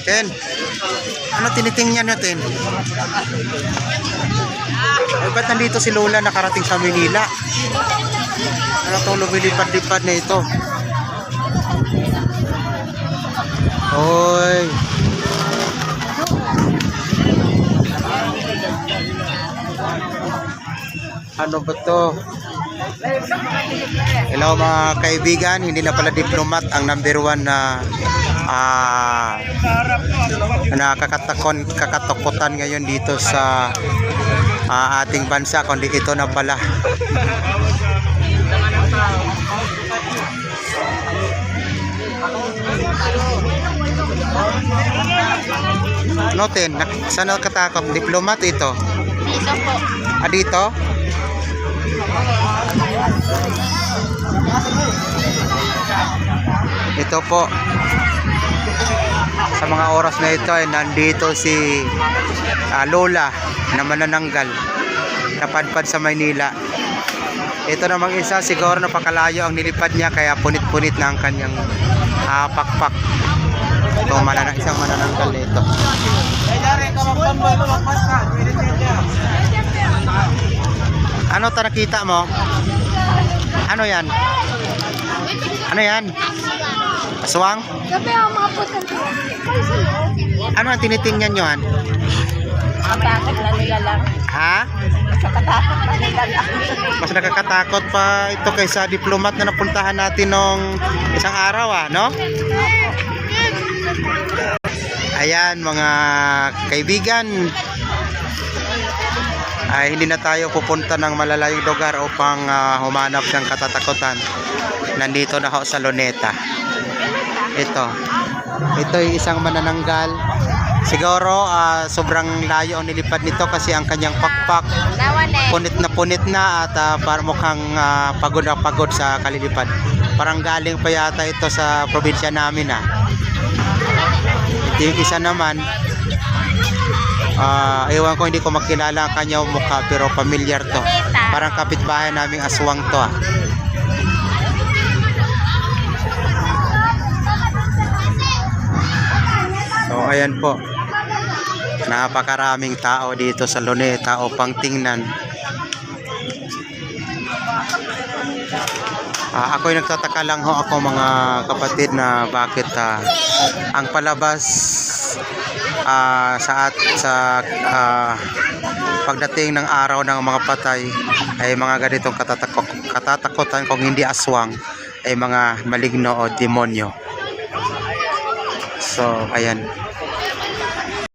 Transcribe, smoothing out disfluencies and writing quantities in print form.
Ten, ano tinitingnan natin? Ay, ba't nandito si Lola nakarating sa Manila? Ano itong lumilipad-lipad na ito? Hoy! Ano ba to? Hello mga kaibigan, hindi na pala diplomat ang number 1 na kakatakutan ngayon dito sa ating bansa, kundi ito na pala. Notin, saan nakatakot? Diplomat ito? Dito po. Dito? Ito po. Sa mga oras na ito ay nandito si Lola na manananggal, napadpad sa Maynila. Ito namang isa siguro napakalayo ang nilipad niya, kaya punit-punit na ang kanyang pakpak. Ito isang manananggal nito. Ano ta nakita mo? Ano yan? Ano yan? Aswang? Gabi ang mga putan. Ano ang tinitingnan nyo? Bakit na nila lang? Ha? Nakatakot na nila lang. Mas nakakatakot pa ito kaysa diplomat na napuntahan natin nung isang araw, no? Ayan mga kaibigan, ay hindi na tayo pupunta ng malalayong lugar upang humanap ng katatakutan. Nandito na ako sa Luneta. Ito yung isang manananggal. Siguro sobrang layo ang nilipad nito kasi ang kanyang pakpak punit na at parang mukhang pagod na pagod sa kalilipad. Parang galing pa yata ito sa probinsya namin. Ito yung isa naman, ewan ko, hindi ko makilala ang kanyang mukha pero familiar to. Parang kapitbahay naming aswang to. So ayan po, napakaraming tao dito sa Luneta upang tingnan. Ako'y nagtataka lang ho ako mga kapatid na bakit ang palabas sa pagdating ng araw ng mga patay ay mga ganitong katatakutan, kung hindi aswang ay mga maligno o demonyo. So ayan.